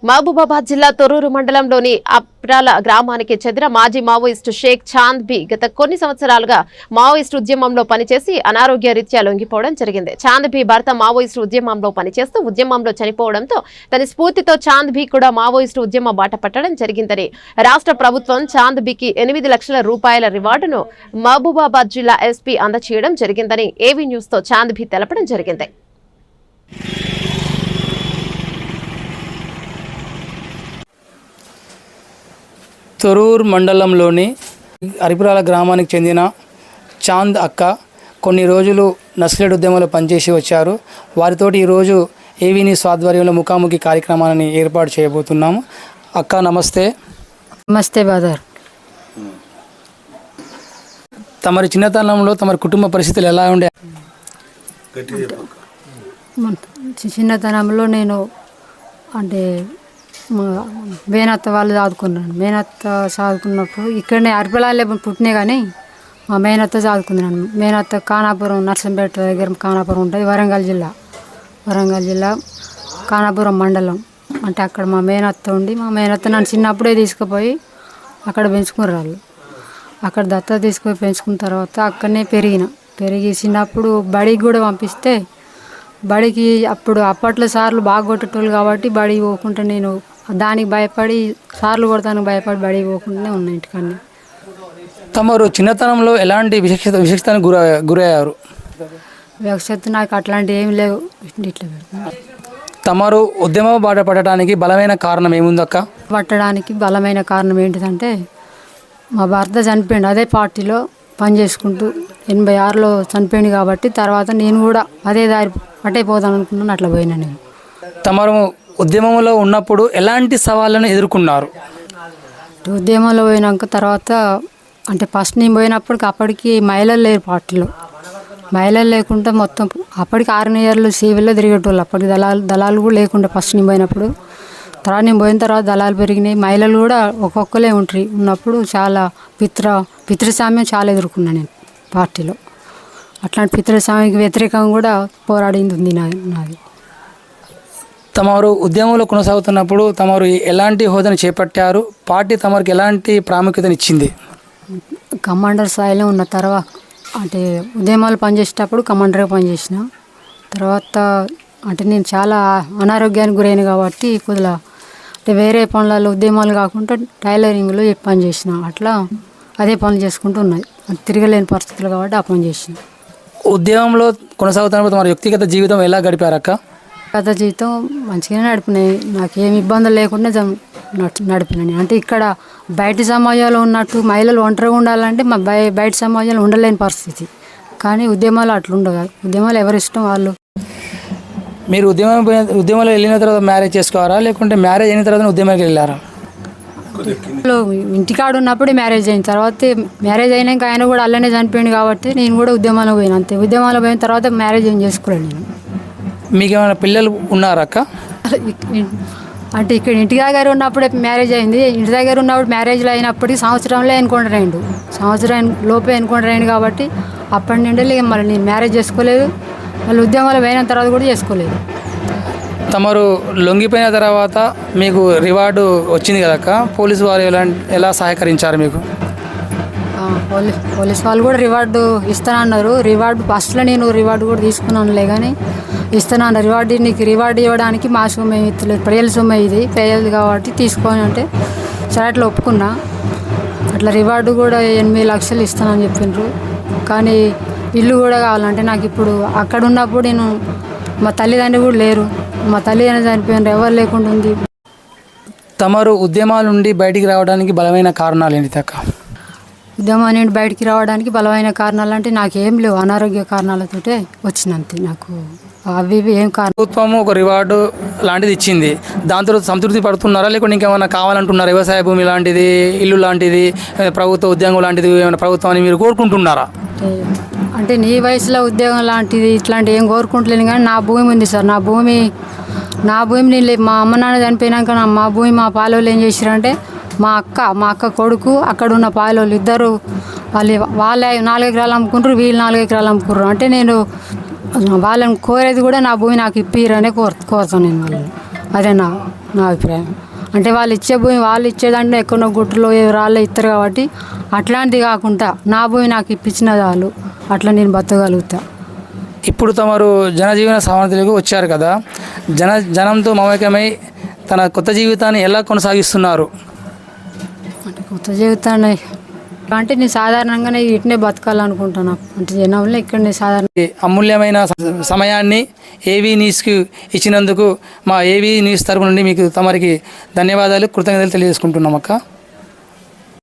మహబూబాబాద్ జిల్లా తొర్రూరు మండలంలోని అప్రాల గ్రామానికి చెందిన మాజీ మావోయిస్టు షేక్ చాంద్ బి గత కొన్ని సంవత్సరాలుగా మావోయిస్టు ఉద్యమంలో పనిచేసి అనారోగ్య రీత్యా లొంగిపోవడం జరిగింది. చాంద్ బి భర్త మావోయిస్టు ఉద్యమంలో పనిచేస్తూ ఉద్యమంలో చనిపోవడంతో తన స్ఫూర్తితో చాంద్ బి కూడా మావోయిస్టు ఉద్యమ బాట పట్టడం జరిగిందని రాష్ట్ర ప్రభుత్వం చాంద్ బికి 8 లక్షల రూపాయల రివార్డును మహబూబాబాద్ జిల్లా ఎస్పీ అందజేయడం జరిగిందని ఏవీ న్యూస్ తో చాంద్ బి తెలపడం జరిగింది. తొర్రూరు మండలంలోని అరిపురాల గ్రామానికి చెందిన చాంద్ అక్క కొన్ని రోజులు నక్సలైట్ ఉద్యమంలో పనిచేసి వచ్చారు. వారితోటి ఈరోజు ఏవీ న్యూస్ ఆధ్వర్యంలో ముఖాముఖి కార్యక్రమాన్ని ఏర్పాటు చేయబోతున్నాము. అక్క నమస్తే. నమస్తే బాదర్. తమరి చిన్నతనంలో తమరి కుటుంబ పరిస్థితులు ఎలా ఉండే? చిన్నతనంలో నేను అంటే మేనత్త వాళ్ళు చదువుకున్నాను. మేనత్త చదువుకున్నప్పుడు ఇక్కడనే అరిపలాలే పుట్టినాయి, కానీ మా మేనత్త చదువుకున్నాను. మేనత్త ఖానాపురం నర్సంపేట దగ్గర ఖానాపురం ఉంటుంది, వరంగల్ జిల్లా ఖానాపురం మండలం. అంటే అక్కడ మా మేనత్త ఉండి మా మేనత్త నన్ను చిన్నప్పుడే తీసుకుపోయి అక్కడ పెంచుకున్నారు వాళ్ళు. అక్కడ దత్త తీసుకుపోయి పెంచుకున్న తర్వాత అక్కడనే పెరిగి చిన్నప్పుడు బడికి కూడా పంపిస్తే బడికి అప్పట్లో సార్లు బాగా కొట్టేటోళ్ళు కాబట్టి బడికి పోకుండా నేను దానికి భయపడి సార్లు కొడతానికి భయపడి బడికి పోకుండానే ఉన్నా ఇంటికన్నా. తమరు చిన్నతనంలో ఎలాంటి విశిష్టతకు గురయ్యారు? వివక్షత నాకు అట్లాంటివి ఏమి లేవు. ఇట్లా తమరు ఉద్యమ బాట పడటానికి బలమైన కారణం ఏముందక్క? పట్టడానికి బలమైన కారణం ఏంటిదంటే మా భర్త చనిపోయింది, అదే పార్టీలో పని చేసుకుంటూ 86లో చనిపోయింది కాబట్టి తర్వాత నేను కూడా అదే దారి అటే పోదాం అనుకున్నాను. అట్లా పోయినా నేను. తమరు ఉద్యమంలో ఉన్నప్పుడు ఎలాంటి సవాళ్ళను ఎదుర్కొన్నారు? ఉద్యమంలో పోయినాక తర్వాత అంటే ఫస్ట్ నేను పోయినప్పటికి అప్పటికి మహిళలు లేరు పార్టీలో. మహిళలు లేకుండా మొత్తం అప్పటికి 6 ఇయర్లు సివిల్లో తిరిగేటోళ్ళు. అప్పటికి దళాలు కూడా లేకుండా ఫస్ట్ నేను పోయినప్పుడు. తర్వాత నేను పోయిన తర్వాత దళాలు పెరిగినాయి, మహిళలు కూడా ఒక్కొక్కరే ఉన్నప్పుడు చాలా పితృస్వామ్యం చాలా ఎదుర్కొన్నాను నేను పార్టీలో. అట్లాంటి పితృస్వామ్యానికి వ్యతిరేకంగా కూడా పోరాడింది ఉంది నాది. తమరు ఉద్యమంలో కొనసాగుతున్నప్పుడు తమరు ఎలాంటి హోదాను చేపట్టారు? పార్టీ తమరికి ఎలాంటి ప్రాముఖ్యతనిచ్చింది? కమాండర్ స్థాయిలో ఉన్న తర్వాత అంటే ఉద్యమాలు పనిచేసేటప్పుడు కమాండర్గా పనిచేసిన తర్వాత అంటే నేను చాలా అనారోగ్యానికి గురైన కాబట్టి కొద్దిగా అంటే వేరే పనులలో ఉద్యమాలు కాకుండా టైలరింగ్లో పని చేసిన. అట్లా అదే పనులు చేసుకుంటూ ఉన్నాయి, తిరగలేని పరిస్థితులు కాబట్టి ఆ పని చేసిన. ఉద్యమంలో కొనసాగుతున్నప్పుడు తమ వ్యక్తిగత జీవితం ఎలా గడిపారక్క? గత జీవితం మంచిగానే నడిపినాయి, నాకేమి ఇబ్బందులు లేకుండా నడిపినాయి. అంటే ఇక్కడ బయట సమాజంలో ఉన్నట్టు మహిళలు ఒంటరిగా ఉండాలంటే మా బయట సమాజంలో ఉండలేని పరిస్థితి, కానీ ఉద్యమాలు అట్లా ఉండదు. ఉద్యమాలు ఎవరి ఇష్టం వాళ్ళు. మీరు ఉద్యమంలో వెళ్ళిన తర్వాత మ్యారేజ్ చేసుకోవారా, లేకుంటే మ్యారేజ్ అయిన తర్వాత ఉద్యమానికి వెళ్ళారా? ఇంటికాడు ఉన్నప్పుడే మ్యారేజ్ అయిన తర్వాత మ్యారేజ్ అయినాక ఆయన కూడా అలానే చనిపోయింది కాబట్టి నేను కూడా ఉద్యమాలకు పోయినా అంతే. ఉద్యమాలకు పోయిన తర్వాత మ్యారేజ్ ఏం చేసుకోలేదు నేను. మీకు ఏమైనా పిల్లలు ఉన్నారా అక్క? అంటే ఇక్కడ ఇంటి దగ్గర ఉన్నప్పుడే మ్యారేజ్ అయింది. ఇంటి దగ్గర ఉన్నప్పుడు మ్యారేజ్లో అయినప్పటికీ సంవత్సరంలో సంవత్సరం లోపే ఎన్నుకుంటారైండు కాబట్టి అప్పటి నుండి మళ్ళీ నేను మ్యారేజ్ చేసుకోలేదు, మళ్ళీ ఉద్యమాలు పోయిన తర్వాత కూడా చేసుకోలేదు. తమరు లొంగిపోయిన తర్వాత మీకు రివార్డు వచ్చింది కదక్క, పోలీసు వారు ఎలా సహకరించారు మీకు? పోలీస్ వాళ్ళు కూడా రివార్డు ఇస్తానన్నారు. రివార్డు ఫస్ట్లో నేను రివార్డు కూడా తీసుకున్నానులే, కానీ ఇస్తాను రివార్డు. నీకు రివార్డు ఇవ్వడానికి మా సొమ్ము ఏమి ఇస్తలేదు, ప్రజల సొమ్ము ఇది ప్రజలు కాబట్టి తీసుకొని అంటే సరే అట్లా ఒప్పుకున్నా. అట్లా రివార్డు కూడా 8 లక్షలు ఇస్తానని చెప్పిండ్రు, కానీ ఇల్లు కూడా కావాలంటే నాకు ఇప్పుడు అక్కడ ఉన్నప్పుడు నేను మా తల్లిదండ్రులు కూడా లేరు, మా తల్లిదండ్రులు చనిపోయినారు, ఎవరు లేకుండా ఉంది. తమరు ఉద్యమాల నుండి బయటికి రావడానికి బలమైన కారణాలు ఏంటి అక్క? ఉద్యమం నుండి బయటికి రావడానికి బలమైన కారణాలు అంటే నాకేం లేవు, అనారోగ్య కారణాలతోటే వచ్చినంతే. నాకు అవి ఏం కారణం. ప్రభుత్వము ఒక రివార్డు లాంటిది ఇచ్చింది, దాంతో సంతృప్తి పడుతున్నారా, లేకుంటే ఇంకేమైనా కావాలంటున్నారా? వ్యవసాయ భూమి లాంటిది, ఇల్లు లాంటిది, ప్రభుత్వ ఉద్యోగం లాంటిది ఏమైనా ప్రభుత్వాన్ని మీరు కోరుకుంటున్నారా? అంటే నీ వయసులో ఉద్యోగం లాంటిది ఇట్లాంటివి ఏం కోరుకుంటలేను, కానీ నా భూమి ఉంది సార్. నా భూమి నేను మా అమ్మ నాన్న చనిపోయినాక మా భూమి మా పాలోళ్ళు ఏం చేశారంటే మా అక్క కొడుకు అక్కడ ఉన్న పాలోళ్ళు ఇద్దరు వాళ్ళే 4 ఎకరాలు అమ్ముకుంటారు, వీళ్ళు 4 ఎకరాలు అమ్ముకుంటారు. అంటే నేను వాళ్ళని కోరేది కూడా నా భూమి నాకు ఇప్పిరనే కోరుతాను నేను వాళ్ళని. అదే నా అభిప్రాయం. అంటే వాళ్ళు ఇచ్చే భూమి వాళ్ళు ఇచ్చేదంటే ఎక్కడో గుట్టులో రాళ్ళే ఇస్తారు కాబట్టి అట్లాంటిది కాకుండా నా భూమి నాకు ఇప్పించిన వాళ్ళు అట్లా నేను బతకగలుగుతా. ఇప్పుడు తమరు జనజీవన సమాధిలోకి వచ్చారు కదా, జనంతో మమేకమై తన కొత్త జీవితాన్ని ఎలా కొనసాగిస్తున్నారు? అంటే కొత్త జీవితాన్ని అంటే నేను సాధారణంగానే ఇట్నే బతకాలనుకుంటున్నా. అంటే జనంలో ఇక్కడనే సాధారణ ఈ అమూల్యమైన సమయాన్ని ఏవీ న్యూస్కి ఇచ్చినందుకు మా ఏవీ న్యూస్ తరపు నుండి మీకు తమరికి ధన్యవాదాలు, కృతజ్ఞతలు తెలియజేసుకుంటున్నాం అక్క.